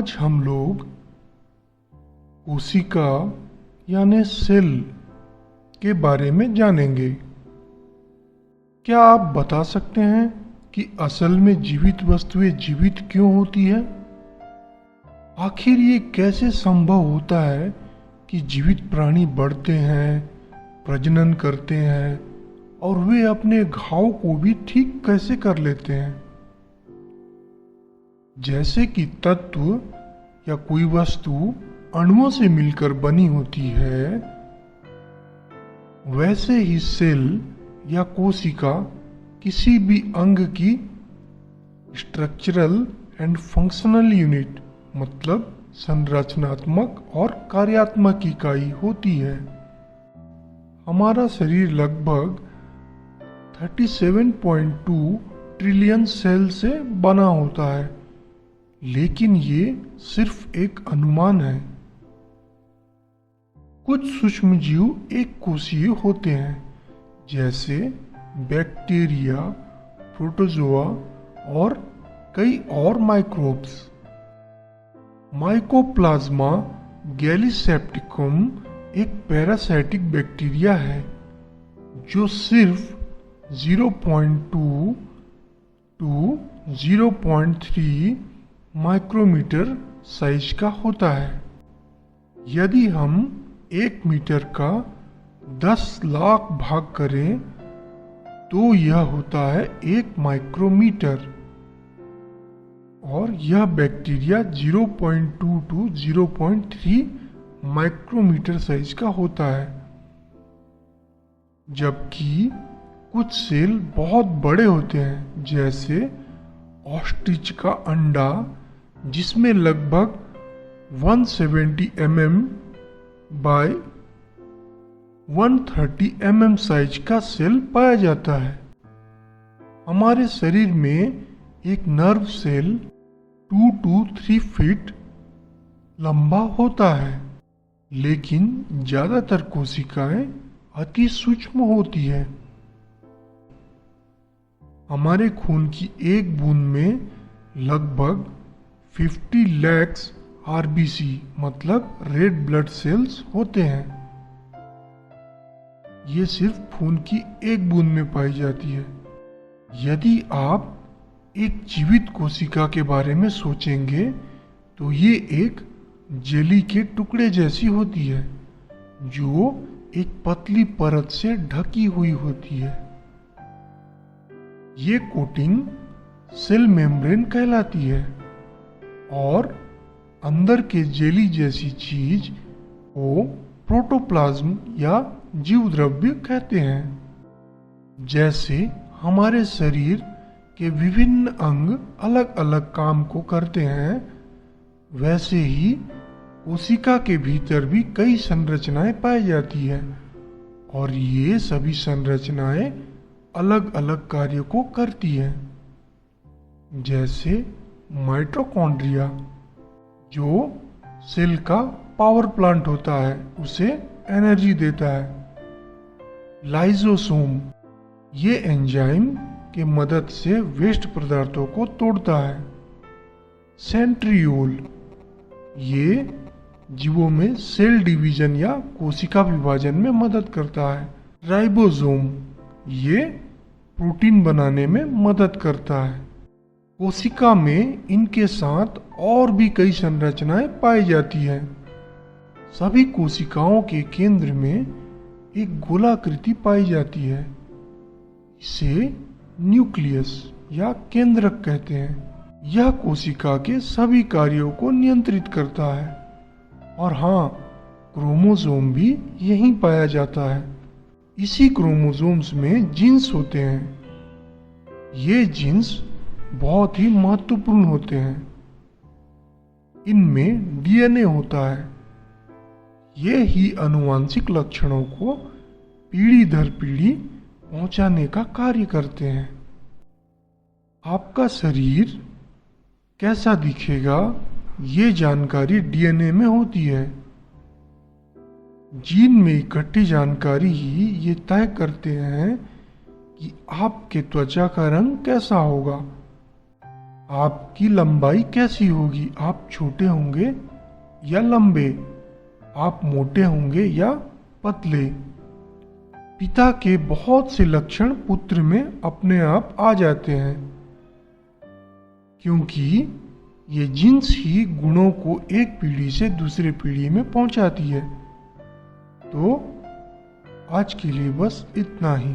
आज हम लोग कोशिका यानी सेल के बारे में जानेंगे। क्या आप बता सकते हैं कि असल में जीवित वस्तुएं जीवित क्यों होती है? आखिर ये कैसे संभव होता है कि जीवित प्राणी बढ़ते हैं, प्रजनन करते हैं और वे अपने घाव को भी ठीक कैसे कर लेते हैं? जैसे कि तत्व या कोई वस्तु अणुओं से मिलकर बनी होती है, वैसे ही सेल या कोशिका किसी भी अंग की स्ट्रक्चरल एंड फंक्शनल यूनिट मतलब संरचनात्मक और कार्यात्मक इकाई होती है। हमारा शरीर लगभग 37.2 ट्रिलियन सेल से बना होता है, लेकिन ये सिर्फ एक अनुमान है। कुछ सूक्ष्म जीव एक कोशीय होते हैं, जैसे बैक्टीरिया, प्रोटोजोआ और कई और माइक्रोब्स। माइकोप्लाज्मा गैलीसेप्टिकम एक पैरासाइटिक बैक्टीरिया है जो सिर्फ 0.2 to 0.3 माइक्रोमीटर साइज का होता है। यदि हम 1 मीटर का 10 लाख भाग करें तो यह होता है 1 माइक्रोमीटर, और यह बैक्टीरिया 0.2 to 0.3 माइक्रोमीटर साइज का होता है। जबकि कुछ सेल बहुत बड़े होते हैं, जैसे ऑस्ट्रिच का अंडा जिसमें लगभग 170 mm बाय 130 mm साइज का सेल पाया जाता है। हमारे शरीर में एक नर्व सेल 2 to 3 फीट लंबा होता है, लेकिन ज्यादातर कोशिकाएं अति सूक्ष्म होती है। हमारे खून की एक बूंद में लगभग 50 लाख आरबीसी मतलब रेड ब्लड सेल्स होते हैं। ये सिर्फ खून की एक बूंद में पाई जाती है। यदि आप एक जीवित कोशिका के बारे में सोचेंगे तो ये एक जेली के टुकड़े जैसी होती है जो एक पतली परत से ढकी हुई होती है। ये कोटिंग सेल मेम्ब्रेन कहलाती है और अंदर के जेली जैसी चीज को प्रोटोप्लाज्म या जीव द्रव्य कहते हैं। जैसे हमारे शरीर के विभिन्न अंग अलग अलग काम को करते हैं, वैसे ही कोशिका के भीतर भी कई संरचनाएं पाई जाती है और ये सभी संरचनाएं अलग अलग कार्य को करती हैं। जैसे माइटोकॉन्ड्रिया जो सेल का पावर प्लांट होता है, उसे एनर्जी देता है। लाइसोसोम ये एंजाइम के मदद से वेस्ट पदार्थों को तोड़ता है। सेंट्रियोल ये जीवों में सेल डिवीजन या कोशिका विभाजन में मदद करता है। राइबोसोम ये प्रोटीन बनाने में मदद करता है। कोशिका में इनके साथ और भी कई संरचनाएं पाई जाती हैं। सभी कोशिकाओं के केंद्र में एक गोलाकृति पाई जाती है। इसे न्यूक्लियस या केंद्रक कहते हैं। यह कोशिका के सभी कार्यों को नियंत्रित करता है। और हाँ, क्रोमोसोम भी यहीं पाया जाता है। इसी क्रोमोसोम्स में जीन्स होते हैं। ये जीन्स बहुत ही महत्वपूर्ण होते हैं। इनमें डीएनए होता है। ये ही आनुवंशिक लक्षणों को पीढ़ी दर पीढ़ी पहुंचाने का कार्य करते हैं। आपका शरीर कैसा दिखेगा, ये जानकारी डीएनए में होती है। जीन में इकट्ठी जानकारी ही ये तय करते हैं कि आपके त्वचा का रंग कैसा होगा, आपकी लंबाई कैसी होगी, आप छोटे होंगे या लंबे, आप मोटे होंगे या पतले। पिता के बहुत से लक्षण पुत्र में अपने आप आ जाते हैं, क्योंकि ये जीन्स ही गुणों को एक पीढ़ी से दूसरे पीढ़ी में पहुंचाती है। तो आज के लिए बस इतना ही।